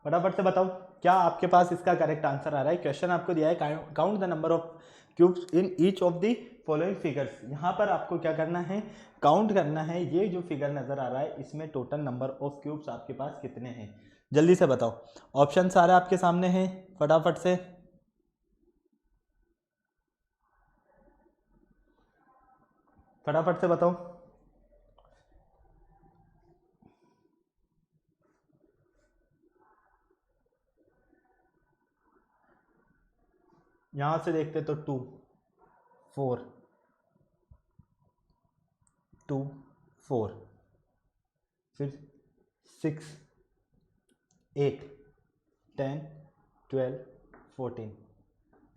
फटाफट से बताओ क्या आपके पास इसका करेक्ट आंसर आ रहा है। क्वेश्चन आपको दिया है count the number of cubes in each of the following figures. यहाँ पर आपको क्या करना है? काउंट करना है। ये जो फिगर नजर आ रहा है इसमें टोटल नंबर ऑफ क्यूब्स आपके पास कितने हैं, जल्दी से बताओ। ऑप्शन सारे आपके सामने हैं, फटाफट से। फटाफट से बताओ। यहाँ से देखते तो 2 4 2 4, फिर 6, 8, 10, 12, 14,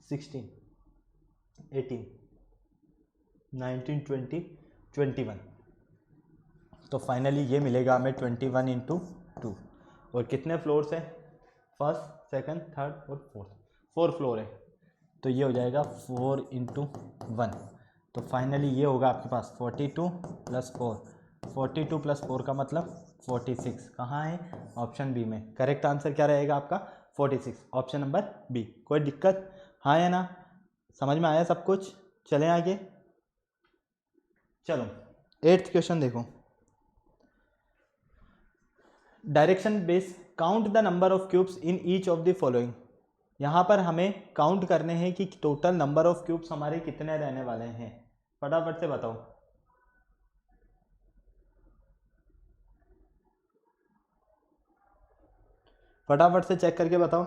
16, 18, 19, 20, 21। तो फाइनली ये मिलेगा हमें 21 इंटू 2। और कितने फ्लोर्स हैं? फर्स्ट, सेकंड, थर्ड और फोर्थ, 4 फ्लोर है। तो ये हो जाएगा 4 इंटू 1। तो फाइनली ये होगा आपके पास 42 प्लस 4। 42 प्लस 4 का मतलब 46। कहाँ है? ऑप्शन बी में। करेक्ट आंसर क्या रहेगा आपका? 46, ऑप्शन नंबर बी। कोई दिक्कत? हाँ या ना? समझ में आया सब कुछ? चलें आगे। चलो 8th क्वेश्चन देखो। Direction base count the number of cubes in each of the following. यहाँ पर हमें काउंट करने हैं कि टोटल नंबर ऑफ क्यूब्स हमारे कितने रहने वाले हैं। फटाफट से बताओ। फटाफट से चेक करके बताओ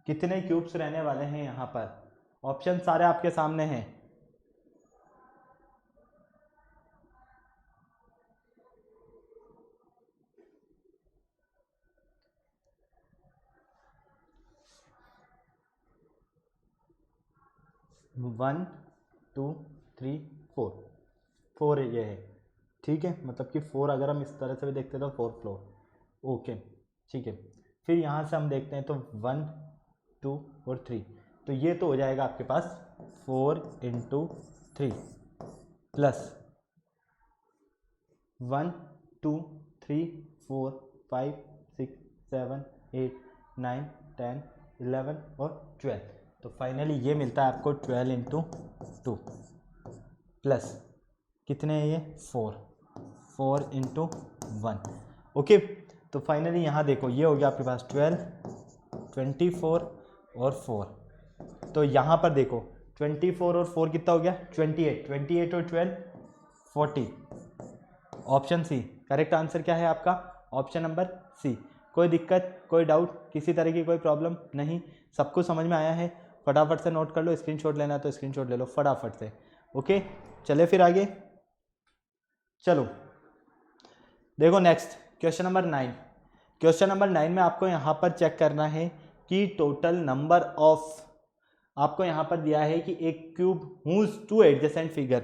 कितने क्यूब्स रहने वाले हैं यहाँ पर। ऑप्शन सारे आपके सामने हैं। वन, 2, 3, 4। 4 ये है, ठीक है। मतलब कि 4 अगर हम इस तरह से भी देखते हैं तो 4 फ्लोर। ओके, ठीक है। फिर यहाँ से हम देखते हैं तो 1, 2 और 3। तो ये तो हो जाएगा आपके पास 4 इंटू 3 प्लस 1, 2, 3, 4, 5, 6, 7, 8, 9, 10, 11 और 12। तो फाइनली ये मिलता है आपको 12 इंटू 2 प्लस कितने हैं ये? 4 इंटू 1। ओके, तो फाइनली यहाँ देखो ये हो गया आपके पास 12, 24 और 4। तो यहाँ पर देखो 24 और 4 कितना हो गया? 28। 28 और 12, 40। Option C. करेक्ट आंसर क्या है आपका? Option number C. कोई दिक्कत, कोई डाउट, किसी तरह की कोई प्रॉब्लम नहीं? सब कुछ समझ में आया है? फटाफट से नोट कर लो। स्क्रीनशॉट लेना है तो स्क्रीनशॉट ले लो फटाफट से। ओके, चले फिर आगे। चलो देखो next question number 9। Question number 9 में आपको यहाँ पर चेक करना है कि टोटल नंबर ऑफ, आपको यहाँ पर दिया है कि एक cube whose 2 adjacent figure,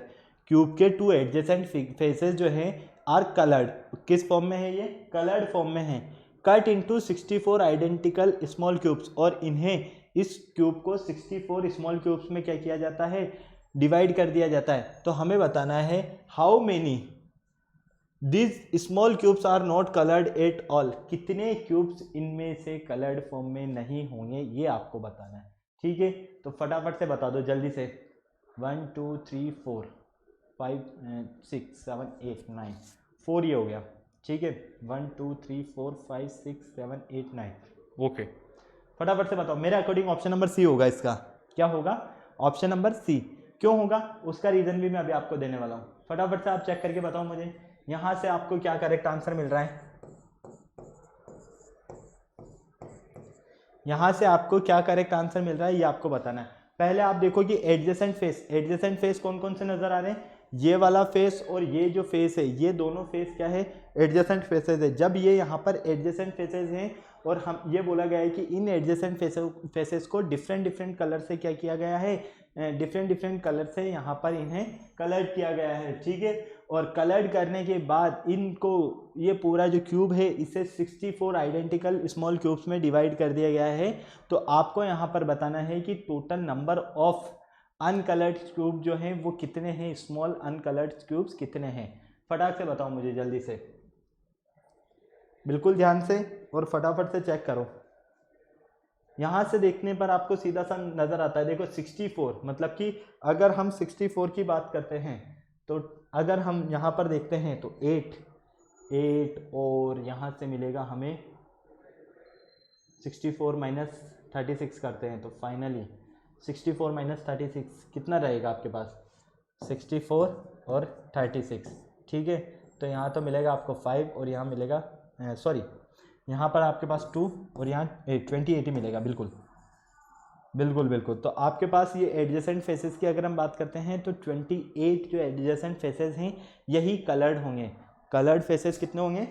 cube के 2 एडजेसेंट फेसेस जो हैं आर कलर्ड। किस फॉर्म में है ये? कलर्ड फॉर्म में है। Cut into 64 identical small cubes, और इन्हें, इस क्यूब को 64 स्मॉल क्यूब्स में क्या किया जाता है? डिवाइड कर दिया जाता है। तो हमें बताना है how many this small cubes are not coloured at all. कितने क्यूब्स इनमें से कलर्ड फॉर्म में नहीं होंगे, ये आपको बताना है। ठीक है, तो फटाफट से बता दो जल्दी से। 1, 2, 3, 4, 5, 6, 7, 8, 9, 4 ये हो गया। ठीक है, 1, 2, 3, 4, 5, 6, 7, 8, 9। ओके, फटाफट से बताओ। मेरे अकॉर्डिंग ऑप्शन नंबर सी होगा इसका। क्या होगा? Option number C. क्यों होगा उसका रीजन भी मैं अभी आपको देने वाला हूँ। फटाफट से आप चेक करके बताओ मुझे यहां से आपको क्या करेक्ट आंसर मिल रहा है। यहां से आपको क्या करेक्ट आंसर मिल रहा है ये आपको बताना है। पहले आप देखो कि एडजेसेंट फेस, एडजेसेंट फेस कौन कौन से नजर आ रहे हैं? ये वाला फेस और ये जो फेस है, ये दोनों फेस क्या है? एडजेसेंट फेसेस है। जब ये यहाँ पर एडजेसेंट फेसेस हैं और हम ये बोला गया है कि इन एडजेसेंट फेसेस को डिफरेंट डिफरेंट कलर से क्या किया गया है? डिफरेंट डिफरेंट कलर से यहाँ पर इन्हें कलर्ड किया गया है। ठीक है, और कलर्ड करने के बाद इनको, ये पूरा जो क्यूब है इसे 64 आइडेंटिकल स्मॉल क्यूब्स में डिवाइड कर दिया गया है। तो आपको यहाँ पर बताना है कि total number of uncoloured cube जो हैं वो कितने हैं, स्मॉल अनकलर्ड क्यूब्स कितने हैं। फटाक से बताओ मुझे जल्दी से, बिल्कुल ध्यान से और फटाफट से चेक करो। यहाँ से देखने पर आपको सीधा सा नज़र आता है। देखो 64, मतलब कि अगर हम 64 की बात करते हैं तो अगर हम यहाँ पर देखते हैं तो 8 और यहाँ से मिलेगा हमें 64 माइनस 36 करते हैं तो फाइनली 64 माइनस 36 कितना रहेगा आपके पास? 64 और 36। ठीक है, तो यहाँ तो मिलेगा आपको 5 और यहाँ मिलेगा सॉरी, यहाँ पर आपके पास 2 और यहाँ 28 मिलेगा। बिल्कुल बिल्कुल बिल्कुल। तो आपके पास ये एडजेसेंट फेसेस की अगर हम बात करते हैं तो 28 जो एडजेसेंट फेसेस हैं यही कलर्ड होंगे। कलर्ड फेसेस कितने होंगे?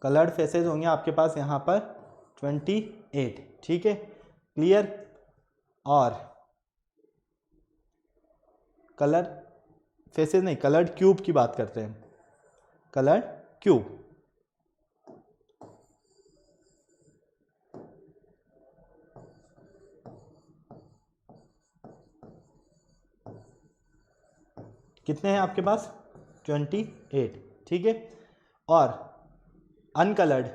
कलर्ड फेसेस होंगे आपके पास यहाँ पर 28, ठीक है, क्लियर। और कलर फेसेस नहीं, कलर्ड क्यूब की बात करते हैं, कलर्ड क्यूब। कितने हैं आपके पास? 28, ठीक है। और अनकलर्ड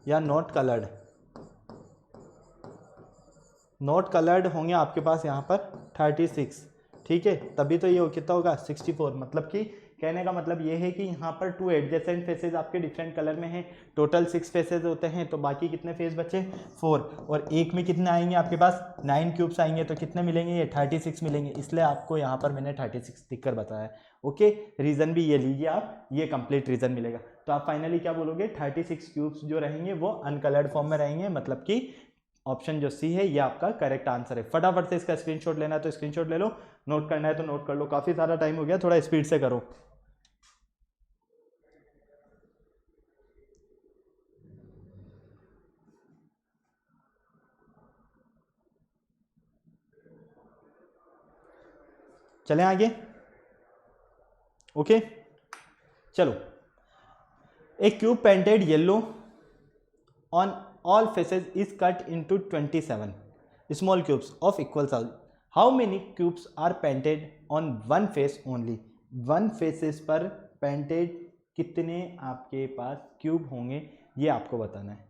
या नॉट कलर्ड, नॉट कलर्ड होंगे आपके पास यहाँ पर 36, ठीक है। तभी तो ये कितना होगा? 64। मतलब कि कहने का मतलब ये है कि यहाँ पर 2 एडजेसेंट फेसेस आपके डिफरेंट कलर में हैं, टोटल 6 फेसेस होते हैं, तो बाकी कितने फेस बचे? 4। और एक में कितने आएंगे आपके पास? 9 क्यूब्स आएंगे, तो कितने मिलेंगे? ये 36 मिलेंगे। इसलिए आपको यहाँ पर मैंने 36 लिखकर बताया। ओके, रीज़न भी ये लीजिए आप, ये कंप्लीट रीज़न मिलेगा। तो आप फाइनली क्या बोलोगे? 36 क्यूब्स जो रहेंगे वो अनकलर्ड फॉर्म में रहेंगे, मतलब कि ऑप्शन जो सी है ये आपका करेक्ट आंसर है। फटाफट से इसका स्क्रीनशॉट लेना है तो स्क्रीनशॉट ले लो, नोट करना है तो नोट कर लो। काफ़ी सारा टाइम हो गया, थोड़ा स्पीड से करो। चलें आगे। ओके, चलो। एक cube painted yellow on all faces is cut into 27 small cubes of equal size. How many cubes are painted on one face only? One faces पर painted कितने आपके पास क्यूब होंगे ये आपको बताना है।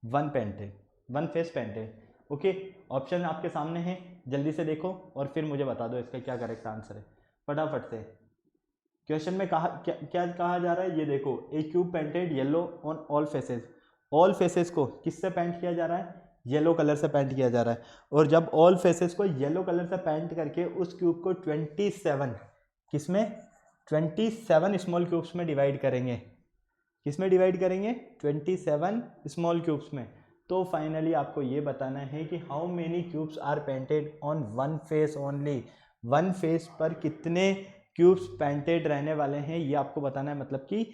One painted, one face painted. Okay, option आपके सामने है, जल्दी से देखो और फिर मुझे बता दो इसका क्या करेक्ट आंसर है फटाफट से। क्वेश्चन में कहा क्या कहा जा रहा है ये देखो, a cube painted yellow on all faces. All faces को किससे पेंट किया जा रहा है? येलो कलर से पेंट किया जा रहा है। और जब ऑल फेसेस को येलो कलर से पेंट करके उस क्यूब को 27 किसमें? 27 स्मॉल क्यूब्स में डिवाइड करेंगे। किसमें डिवाइड करेंगे? 27 स्मॉल क्यूब्स में। तो फाइनली आपको ये बताना है कि how many cubes are painted on one face only. One face पर कितने क्यूब्स पेंटेड रहने वाले हैं ये आपको बताना है। मतलब कि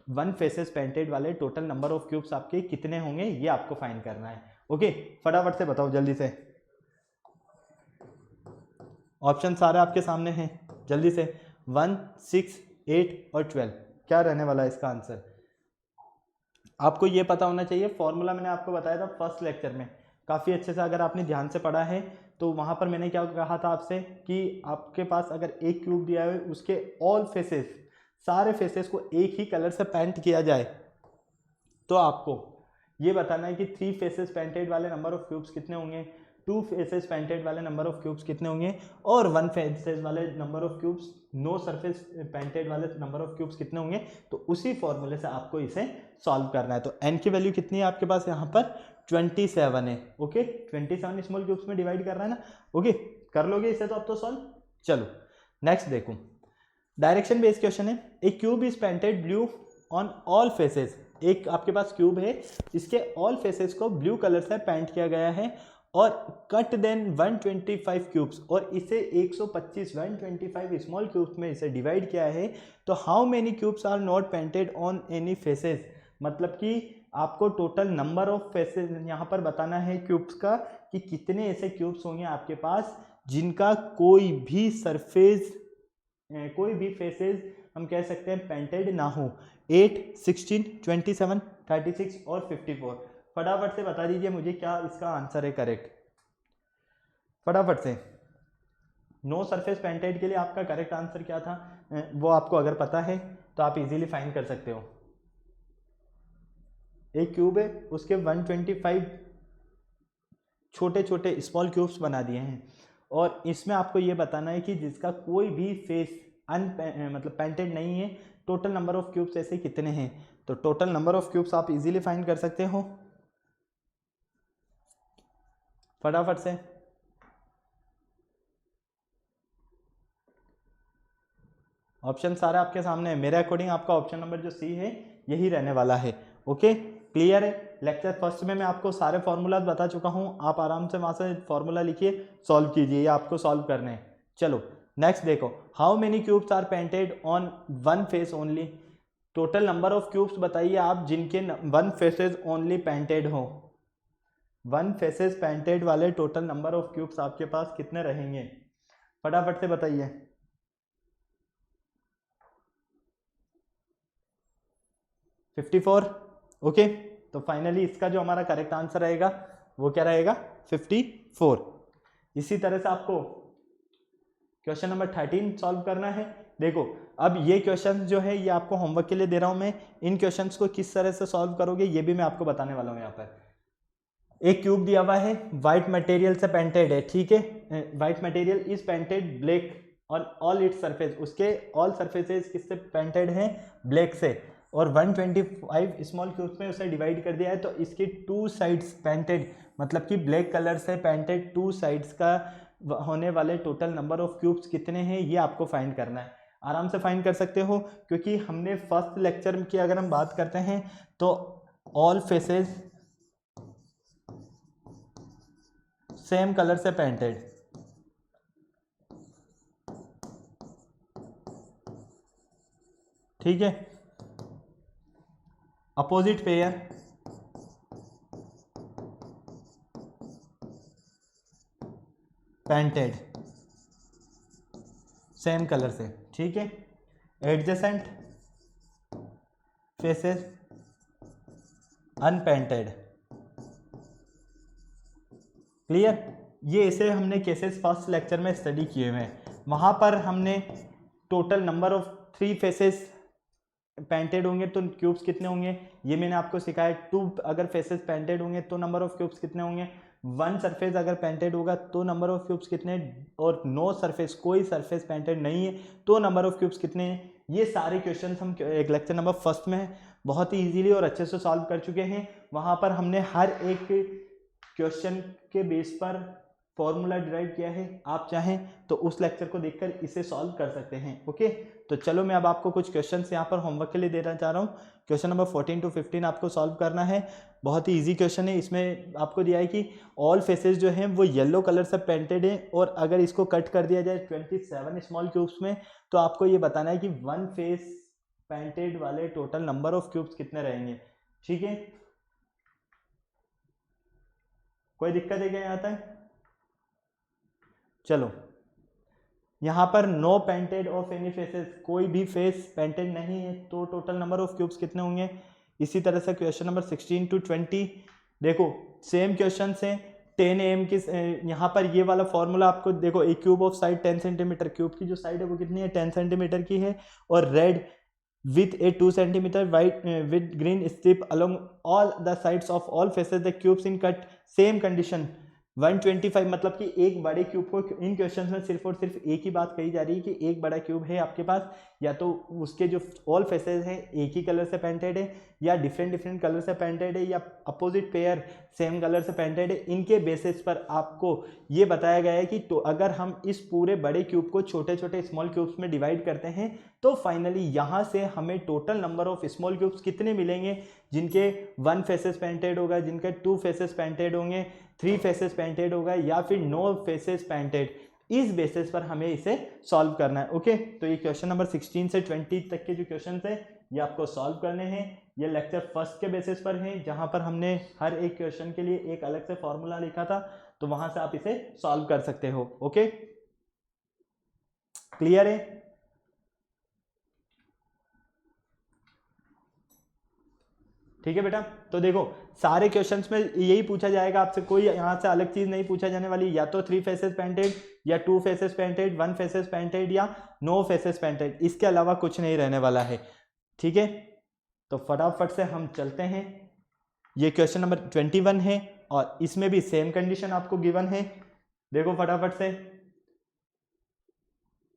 वन फेसेस पेंटेड वाले टोटल नंबर ऑफ क्यूब्स आपके कितने होंगे ये आपको फाइंड करना है। ओके, फटाफट से बताओ जल्दी से। ऑप्शन सारे आपके सामने हैं, जल्दी से। 1, 6, 8 और 12 क्या रहने वाला है इसका आंसर? आपको ये पता होना चाहिए। फॉर्मूला मैंने आपको बताया था फर्स्ट लेक्चर में, काफ़ी अच्छे से अगर आपने ध्यान से पढ़ा है तो वहाँ पर मैंने क्या कहा था आपसे कि आपके पास अगर एक क्यूब दिया है उसके ऑल फेसेस, सारे फेसेस को एक ही कलर से पेंट किया जाए तो आपको ये बताना है कि 3 फेसेस पेंटेड वाले नंबर ऑफ क्यूब्स कितने होंगे, 2 फेसेस पेंटेड वाले नंबर ऑफ क्यूब्स कितने होंगे, और 1 फेसेस वाले number of cubes, no surface painted वाले नंबर ऑफ क्यूब्स कितने होंगे। तो उसी फॉर्मूले से आपको इसे सॉल्व करना है। तो n की वैल्यू कितनी है आपके पास यहाँ पर? 27 है। ओके, 27 स्मॉल क्यूब्स में डिवाइड करना है ना। ओके, कर लोगे इसे तो अब तो सॉल्व। चलो नेक्स्ट देखो, डायरेक्शन बेस्ड क्वेश्चन है। A cube is painted blue on all faces. एक आपके पास क्यूब है, इसके ऑल फेसेस को ब्लू कलर से पेंट किया गया है और कट देन 125 क्यूब्स, और इसे 125 स्मॉल क्यूब्स में इसे डिवाइड किया है। तो how many cubes are not painted on any faces. मतलब कि आपको टोटल नंबर ऑफ फेसेस यहाँ पर बताना है क्यूब्स का, कि कितने ऐसे क्यूब्स होंगे आपके पास जिनका कोई भी सरफेस, कोई भी फेसेस हम कह सकते हैं पेंटेड ना हो। 8, 16, 27, 36 और 54। फटाफट से बता दीजिए मुझे क्या इसका आंसर है करेक्ट, फटाफट से। नो सरफेस पेंटेड के लिए आपका करेक्ट आंसर क्या था वो आपको अगर पता है तो आप इजीली फाइंड कर सकते हो। एक क्यूब है, उसके 125 छोटे छोटे स्मॉल क्यूब्स बना दिए हैं, और इसमें आपको ये बताना है कि जिसका कोई भी फेस मतलब पेंटेड नहीं है, टोटल नंबर ऑफ क्यूब्स ऐसे कितने हैं। तो टोटल नंबर ऑफ क्यूब्स आप इजीली फाइंड कर सकते हो फटाफट से। ऑप्शन सारे आपके सामने है, मेरे अकॉर्डिंग आपका ऑप्शन नंबर जो सी है यही रहने वाला है। ओके, क्लियर है। लेक्चर फर्स्ट में मैं आपको सारे फॉर्मूलाज बता चुका हूँ, आप आराम से वहाँ से फॉर्मूला लिखिए, सॉल्व कीजिए, ये आपको सॉल्व करने हैं। चलो नेक्स्ट देखो, how many cubes are painted on one face only. Total number of cubes बताइए आप जिनके वन फेसेस ओनली पेंटेड हो। वन फेसेस पेंटेड वाले टोटल नंबर ऑफ क्यूब्स आपके पास कितने रहेंगे, फटाफट से बताइए। 54। ओके, तो फाइनली इसका जो हमारा करेक्ट आंसर रहेगा वो क्या रहेगा, 54। इसी तरह से आपको क्वेश्चन नंबर 13 सॉल्व करना है। देखो अब ये क्वेश्चन जो है ये आपको होमवर्क के लिए दे रहा हूं मैं, इन क्वेश्चंस को किस तरह से सॉल्व करोगे ये भी मैं आपको बताने वाला हूं। यहाँ पर एक क्यूब दिया हुआ है, व्हाइट मटेरियल से पेंटेड है, ठीक है, white material is painted black on all its surface, उसके ऑल सरफेसेस किससे पेंटेड हैं, ब्लैक से, और 125 स्मॉल क्यूब्स में उसे डिवाइड कर दिया है, तो इसकी टू साइड्स पेंटेड, मतलब कि ब्लैक कलर से पेंटेड टू साइड्स का होने वाले टोटल नंबर ऑफ क्यूब्स कितने हैं ये आपको फाइंड करना है। आराम से फाइंड कर सकते हो, क्योंकि हमने फर्स्ट लेक्चर की अगर हम बात करते हैं तो ऑल फेसेस सेम कलर से पेंटेड, ठीक है, opposite pair painted same colour से, ठीक है, एडजेसेंट फेसेस अनपेंटेड। क्लियर, ये इसे हमने केसेस फर्स्ट लेक्चर में स्टडी किए हुए हैं, वहाँ पर हमने total number of 3 faces painted होंगे तो क्यूब्स कितने होंगे ये मैंने आपको सिखाया। 2 अगर फेसेस पेंटेड होंगे तो नंबर ऑफ क्यूब्स कितने होंगे, 1 सरफेस अगर पेंटेड होगा तो नंबर ऑफ क्यूब्स कितने, और नो सरफेस, कोई सरफेस पेंटेड नहीं है तो नंबर ऑफ क्यूब्स कितने हैं। ये सारे क्वेश्चन हम एक लेक्चर नंबर फर्स्ट में बहुत ही ईजिली और अच्छे से सॉल्व कर चुके हैं। वहाँ पर हमने हर एक क्वेश्चन के बेस पर फॉर्मूला डिराइव किया है, आप चाहें तो उस लेक्चर को देखकर इसे सॉल्व कर सकते हैं। ओके, तो चलो मैं अब आपको कुछ क्वेश्चंस यहाँ पर होमवर्क के लिए देना चाह रहा हूँ। क्वेश्चन नंबर 14 to 15 आपको सॉल्व करना है, बहुत ही इजी क्वेश्चन है। इसमें आपको दिया है कि ऑल फेसेस जो हैं वो येलो कलर से पेंटेड है, और अगर इसको कट कर दिया जाए 27 स्मॉल क्यूब्स में, तो आपको ये बताना है कि 1 फेस पेंटेड वाले टोटल नंबर ऑफ क्यूब्स कितने रहेंगे, ठीक है। कोई दिक्कत है क्या यहाँ तक? चलो, यहाँ पर no painted of any faces, कोई भी फेस पेंटेड नहीं है तो टोटल नंबर ऑफ क्यूब्स कितने होंगे। इसी तरह से क्वेश्चन नंबर 16 to 20, देखो सेम क्वेश्चन से 10 am की, यहाँ पर ये वाला फॉर्मूला आपको देखो, एक cube of side 10 centimetre, cube की जो साइड है वो कितनी है, 10 सेंटीमीटर की है, और red with a 2 centimeter white with green strip along all the sides of all faces the cubes in cut same condition 125, मतलब कि एक बड़े क्यूब को, इन क्वेश्चंस में सिर्फ और सिर्फ एक ही बात कही जा रही है कि एक बड़ा क्यूब है आपके पास, या तो उसके जो ऑल फेसेस हैं एक ही कलर से पेंटेड है, या डिफरेंट डिफरेंट कलर से पेंटेड है, या अपोजिट पेयर सेम कलर से पेंटेड है। इनके बेसिस पर आपको ये बताया गया है कि तो अगर हम इस पूरे बड़े क्यूब को छोटे छोटे स्मॉल क्यूब्स में डिवाइड करते हैं तो फाइनली यहाँ से हमें total number of small cubes कितने मिलेंगे, जिनके 1 फेसेस पेंटेड होगा, जिनके 2 फेसेस पेंटेड होंगे, 3 फेसेस पेंटेड होगा, या फिर 9 फेसेस पेंटेड। इस बेसिस पर हमें इसे सॉल्व करना है। ओके, तो ये क्वेश्चन नंबर 16 से 20 तक के जो क्वेश्चन है ये आपको सॉल्व करने हैं। ये लेक्चर फर्स्ट के बेसिस पर है, जहां पर हमने हर एक क्वेश्चन के लिए एक अलग से फॉर्मूला लिखा था, तो वहां से आप इसे सॉल्व कर सकते हो। ओके, क्लियर है? ठीक है बेटा, तो देखो सारे क्वेश्चंस में यही पूछा जाएगा आपसे, कोई यहाँ से अलग चीज नहीं पूछा जाने वाली, या तो 3 फेसेस पेंटेड, या 2 फेसेस पेंटेड, 1 फेसेस पेंटेड, या 9 फेसेस पेंटेड, इसके अलावा कुछ नहीं रहने वाला है। ठीक है, तो फटाफट से हम चलते हैं। ये क्वेश्चन नंबर 21 है, और इसमें भी सेम कंडीशन आपको गिवन है। देखो फटाफट से,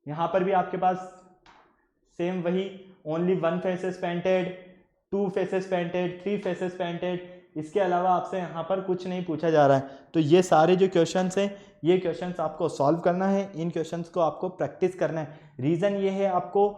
यहां पर भी आपके पास सेम वही, only 1 faces painted, 2 faces painted, 3 faces painted, इसके अलावा आपसे यहाँ पर कुछ नहीं पूछा जा रहा है। तो ये सारे जो क्वेश्चंस हैं, ये क्वेश्चंस आपको सॉल्व करना है, इन क्वेश्चंस को आपको प्रैक्टिस करना है। रीज़न ये है, आपको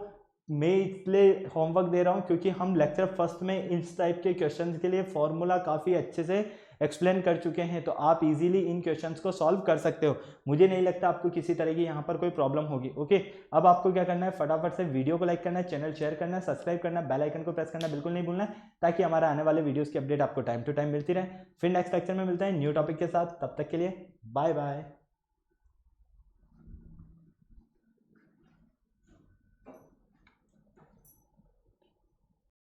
मैं इसलिए होमवर्क दे रहा हूँ क्योंकि हम लेक्चर फर्स्ट में इस टाइप के क्वेश्चंस के लिए फॉर्मूला काफ़ी अच्छे से एक्सप्लेन कर चुके हैं, तो आप इजीली इन क्वेश्चंस को सॉल्व कर सकते हो। मुझे नहीं लगता आपको किसी तरह की यहाँ पर कोई प्रॉब्लम होगी। ओके, अब आपको क्या करना है, फटाफट से वीडियो को लाइक करना है, चैनल शेयर करना है, सब्सक्राइब करना है, बेल आइकन को प्रेस करना बिल्कुल नहीं भूलना है, ताकि हमारे आने वाले वीडियोज़ की अपडेट आपको टाइम टू टाइम मिलती रहे। फिर नेक्स्ट लेक्चर में मिलते हैं न्यू टॉपिक के साथ, तब तक के लिए बाय बाय।